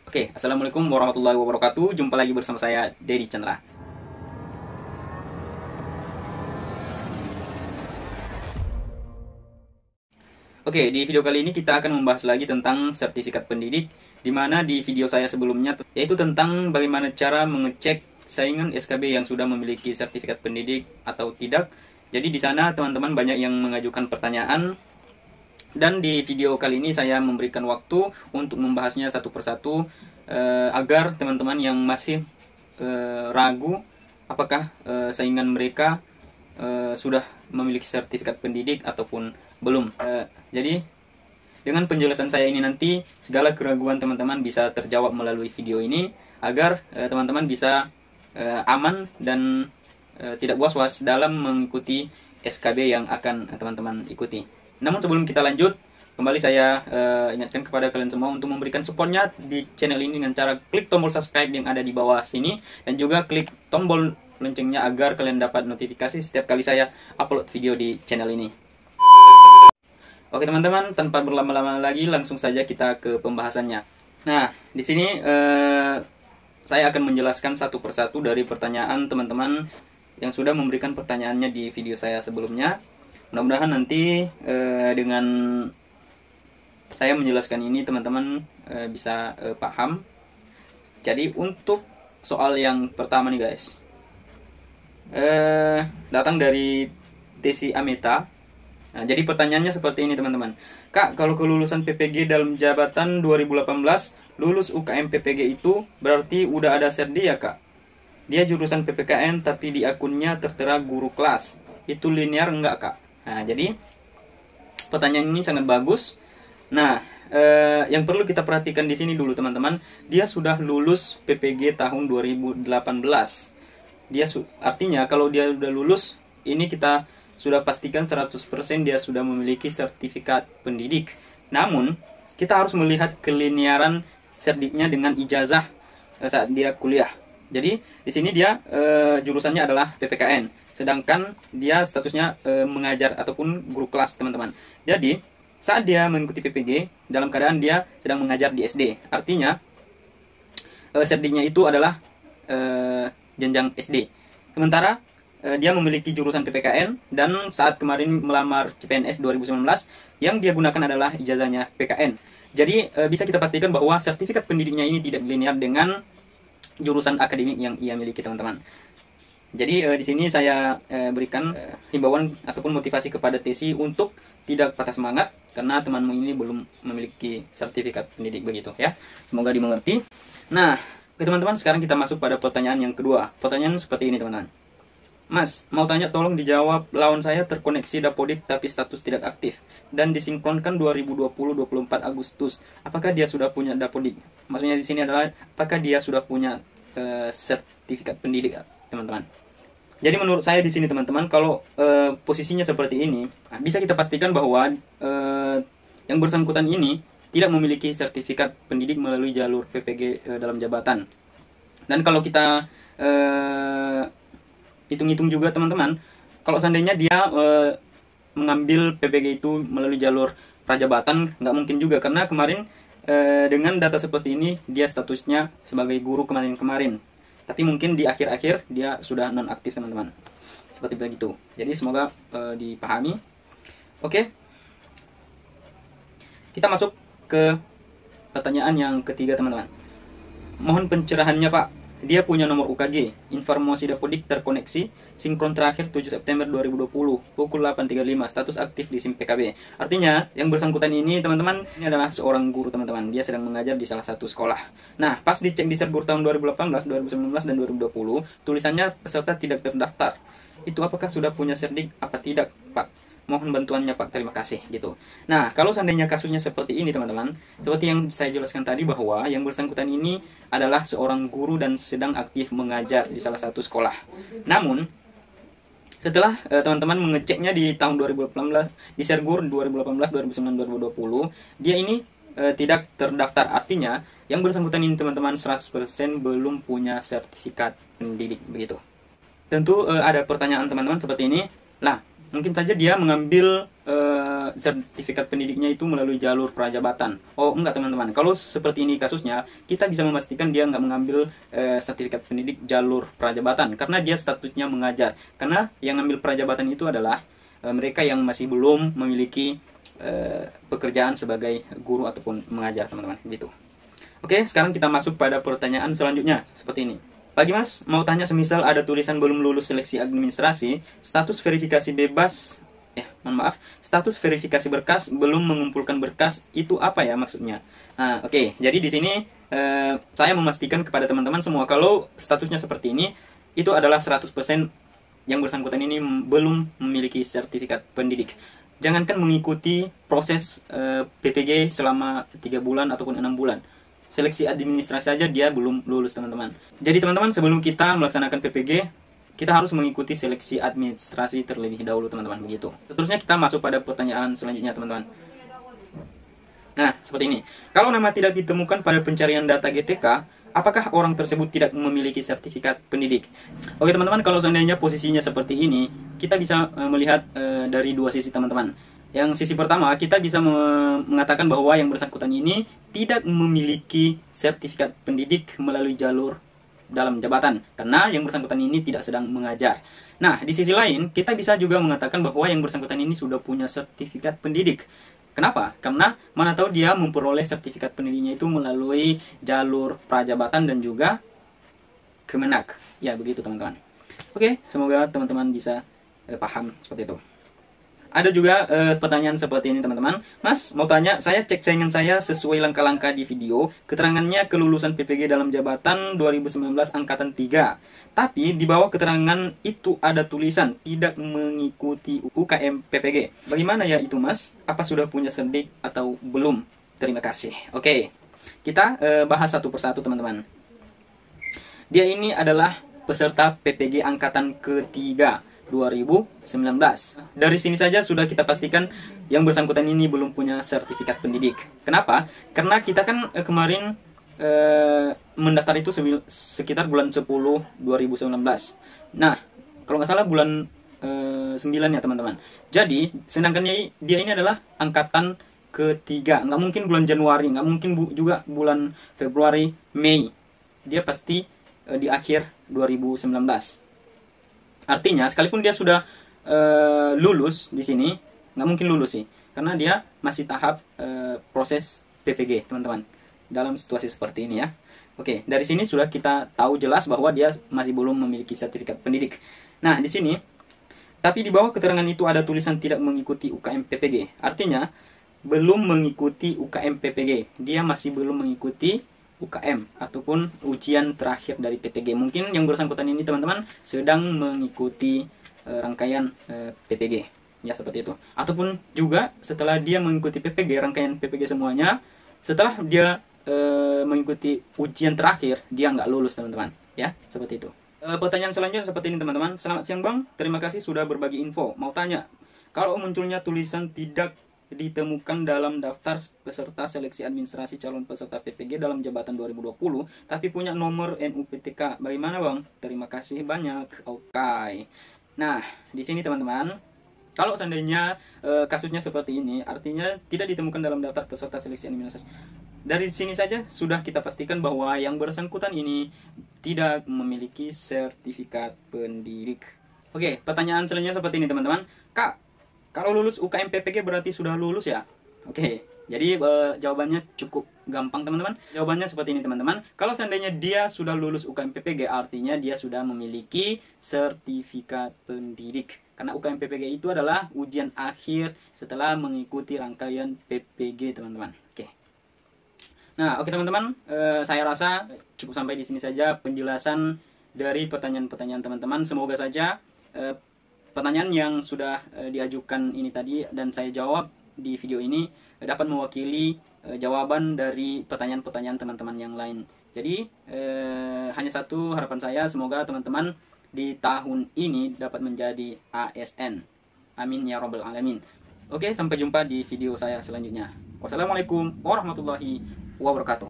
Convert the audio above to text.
Oke, Assalamualaikum warahmatullahi wabarakatuh. Jumpa lagi bersama saya, Dedi Chandra. Oke, di video kali ini kita akan membahas lagi tentang sertifikat pendidik, di mana di video saya sebelumnya, yaitu tentang bagaimana cara mengecek saingan SKB yang sudah memiliki sertifikat pendidik atau tidak. Jadi di sana teman-teman banyak yang mengajukan pertanyaan, dan di video kali ini saya memberikan waktu untuk membahasnya satu persatu, agar teman-teman yang masih ragu apakah saingan mereka sudah memiliki sertifikat pendidik ataupun belum. Jadi dengan penjelasan saya ini nanti segala keraguan teman-teman bisa terjawab melalui video ini, agar teman-teman bisa aman dan tidak was-was dalam mengikuti SKB yang akan teman-teman ikuti. Namun sebelum kita lanjut, kembali saya ingatkan kepada kalian semua untuk memberikan supportnya di channel ini dengan cara klik tombol subscribe yang ada di bawah sini, dan juga klik tombol loncengnya agar kalian dapat notifikasi setiap kali saya upload video di channel ini. Oke teman-teman, tanpa berlama-lama lagi langsung saja kita ke pembahasannya. Nah, di sini saya akan menjelaskan satu persatu dari pertanyaan teman-teman yang sudah memberikan pertanyaannya di video saya sebelumnya. Mudah-mudahan nanti dengan saya menjelaskan ini teman-teman bisa paham. Jadi untuk soal yang pertama nih guys, datang dari Tesi Ameta. Nah, jadi pertanyaannya seperti ini teman-teman. Kak, kalau kelulusan PPG dalam jabatan 2018 lulus UKM PPG itu berarti udah ada serdi ya kak? Dia jurusan PPKN tapi di akunnya tertera guru kelas. Itu linear enggak kak? Nah, jadi pertanyaan ini sangat bagus. Nah, yang perlu kita perhatikan di sini dulu teman-teman, dia sudah lulus PPG tahun 2018. Artinya kalau dia sudah lulus, ini kita sudah pastikan 100% dia sudah memiliki sertifikat pendidik. Namun, kita harus melihat kelinearan serdiknya dengan ijazah saat dia kuliah. Jadi, di sini dia jurusannya adalah PPKN. Sedangkan dia statusnya mengajar ataupun guru kelas teman-teman. Jadi saat dia mengikuti PPG dalam keadaan dia sedang mengajar di SD, artinya serdiknya itu adalah jenjang SD. Sementara dia memiliki jurusan PPKN, dan saat kemarin melamar CPNS 2019 yang dia gunakan adalah ijazahnya PKN. Jadi bisa kita pastikan bahwa sertifikat pendidiknya ini tidak linear dengan jurusan akademik yang ia miliki teman-teman. Jadi di sini saya berikan himbauan ataupun motivasi kepada Tesi untuk tidak patah semangat karena temanmu ini belum memiliki sertifikat pendidik begitu ya. Semoga dimengerti. Nah, teman-teman, sekarang kita masuk pada pertanyaan yang kedua. Pertanyaan seperti ini teman-teman. Mas, mau tanya tolong dijawab, lawan saya terkoneksi Dapodik tapi status tidak aktif dan disinkronkan 2020-24 Agustus. Apakah dia sudah punya Dapodik? Maksudnya di sini adalah apakah dia sudah punya sertifikat pendidik, teman-teman. Jadi menurut saya di sini teman-teman, kalau posisinya seperti ini, bisa kita pastikan bahwa yang bersangkutan ini tidak memiliki sertifikat pendidik melalui jalur PPG dalam jabatan. Dan kalau kita hitung-hitung juga teman-teman, kalau seandainya dia mengambil PPG itu melalui jalur prajabatan, nggak mungkin juga, karena kemarin dengan data seperti ini dia statusnya sebagai guru kemarin-kemarin. Tapi mungkin di akhir-akhir dia sudah non-aktif teman-teman. Seperti begitu. Jadi semoga dipahami. Oke. Kita masuk ke pertanyaan yang ketiga teman-teman. Mohon pencerahannya Pak. Dia punya nomor UKG, informasi Dapodik terkoneksi, sinkron terakhir 7 September 2020, pukul 8.35, status aktif di SIM PKB. Artinya, yang bersangkutan ini, teman-teman, ini adalah seorang guru, teman-teman. Dia sedang mengajar di salah satu sekolah. Nah, pas dicek di Sergur tahun 2018, 2019, dan 2020, tulisannya peserta tidak terdaftar. Itu apakah sudah punya serdik, apa tidak, Pak? Mohon bantuannya Pak, terima kasih gitu. Nah, kalau seandainya kasusnya seperti ini teman-teman, seperti yang saya jelaskan tadi bahwa yang bersangkutan ini adalah seorang guru dan sedang aktif mengajar di salah satu sekolah. Namun, setelah teman-teman mengeceknya di tahun 2018, di Sergur 2018, 2019, 2020, dia ini tidak terdaftar. Artinya, yang bersangkutan ini teman-teman 100% belum punya sertifikat pendidik begitu. Tentu ada pertanyaan teman-teman seperti ini. Lah, mungkin saja dia mengambil sertifikat pendidiknya itu melalui jalur prajabatan. Oh enggak teman-teman, kalau seperti ini kasusnya, kita bisa memastikan dia nggak mengambil sertifikat pendidik jalur prajabatan, karena dia statusnya mengajar. Karena yang ngambil prajabatan itu adalah mereka yang masih belum memiliki pekerjaan sebagai guru ataupun mengajar, teman-teman, gitu. Oke, sekarang kita masuk pada pertanyaan selanjutnya, seperti ini. Pagi Mas, mau tanya, semisal ada tulisan belum lulus seleksi administrasi, status verifikasi bebas, status verifikasi berkas, belum mengumpulkan berkas, itu apa ya maksudnya? Nah, oke, jadi di sini saya memastikan kepada teman-teman semua, kalau statusnya seperti ini, itu adalah 100% yang bersangkutan ini belum memiliki sertifikat pendidik. Jangankan mengikuti proses PPG selama 3 bulan ataupun 6 bulan. Seleksi administrasi saja dia belum lulus, teman-teman. Jadi teman-teman, sebelum kita melaksanakan PPG, kita harus mengikuti seleksi administrasi terlebih dahulu, teman-teman, begitu. Seterusnya kita masuk pada pertanyaan selanjutnya, teman-teman. Nah, seperti ini. Kalau nama tidak ditemukan pada pencarian data GTK, apakah orang tersebut tidak memiliki sertifikat pendidik? Oke teman-teman, kalau seandainya posisinya seperti ini, kita bisa melihat dari dua sisi, teman-teman. Yang sisi pertama, kita bisa mengatakan bahwa yang bersangkutan ini tidak memiliki sertifikat pendidik melalui jalur dalam jabatan, karena yang bersangkutan ini tidak sedang mengajar. Nah, di sisi lain, kita bisa juga mengatakan bahwa yang bersangkutan ini sudah punya sertifikat pendidik. Kenapa? Karena mana tahu dia memperoleh sertifikat pendidiknya itu melalui jalur prajabatan dan juga Kemenak. Ya, begitu teman-teman. Oke, semoga teman-teman bisa paham seperti itu. Ada juga pertanyaan seperti ini, teman-teman. Mas, mau tanya, saya cek saingan saya sesuai langkah-langkah di video, keterangannya kelulusan PPG dalam jabatan 2019 angkatan 3. Tapi di bawah keterangan itu ada tulisan tidak mengikuti UKM PPG. Bagaimana ya itu, Mas? Apa sudah punya serdik atau belum? Terima kasih. Oke, kita bahas satu persatu, teman-teman. Dia ini adalah peserta PPG angkatan ketiga 2019. Dari sini saja sudah kita pastikan yang bersangkutan ini belum punya sertifikat pendidik. Kenapa? Karena kita kan kemarin mendaftar itu sekitar bulan 10 2019. Nah, kalau nggak salah bulan 9 ya teman-teman. Jadi, sedangkan dia ini adalah angkatan ketiga. Nggak mungkin bulan Januari, nggak mungkin juga bulan Februari, Mei. Dia pasti di akhir 2019. Artinya, sekalipun dia sudah lulus di sini, nggak mungkin lulus sih, karena dia masih tahap proses PPG, teman-teman. Dalam situasi seperti ini ya. Oke, dari sini sudah kita tahu jelas bahwa dia masih belum memiliki sertifikat pendidik. Nah, di sini, tapi di bawah keterangan itu ada tulisan tidak mengikuti UKM PPG. Artinya, belum mengikuti UKM PPG. Dia masih belum mengikuti UKM ataupun ujian terakhir dari PPG. Mungkin yang bersangkutan ini teman-teman sedang mengikuti rangkaian PPG, ya seperti itu. Ataupun juga setelah dia mengikuti PPG, rangkaian PPG semuanya, setelah dia mengikuti ujian terakhir, dia nggak lulus, teman-teman, ya seperti itu. Pertanyaan selanjutnya seperti ini, teman-teman. Selamat siang Bang, terima kasih sudah berbagi info. Mau tanya, kalau munculnya tulisan tidak ditemukan dalam daftar peserta seleksi administrasi calon peserta PPG dalam jabatan 2020, tapi punya nomor NUPTK, bagaimana Bang? Terima kasih banyak. Oke. Nah, di sini teman-teman, kalau seandainya kasusnya seperti ini, artinya tidak ditemukan dalam daftar peserta seleksi administrasi. Dari sini saja sudah kita pastikan bahwa yang bersangkutan ini tidak memiliki sertifikat pendidik. Oke, pertanyaan selanjutnya seperti ini, teman-teman. Kak, kalau lulus UKM PPG berarti sudah lulus ya? Oke, jadi jawabannya cukup gampang, teman-teman. Jawabannya seperti ini, teman-teman. Kalau seandainya dia sudah lulus UKM PPG, artinya dia sudah memiliki sertifikat pendidik. Karena UKM PPG itu adalah ujian akhir setelah mengikuti rangkaian PPG, teman-teman. Oke. Nah, oke teman-teman, saya rasa cukup sampai di sini saja penjelasan dari pertanyaan-pertanyaan teman-teman. Semoga saja pertanyaan yang sudah diajukan ini tadi dan saya jawab di video ini dapat mewakili jawaban dari pertanyaan-pertanyaan teman-teman yang lain. Jadi hanya satu harapan saya, semoga teman-teman di tahun ini dapat menjadi ASN. Amin ya robbal alamin. Oke, sampai jumpa di video saya selanjutnya. Wassalamualaikum warahmatullahi wabarakatuh.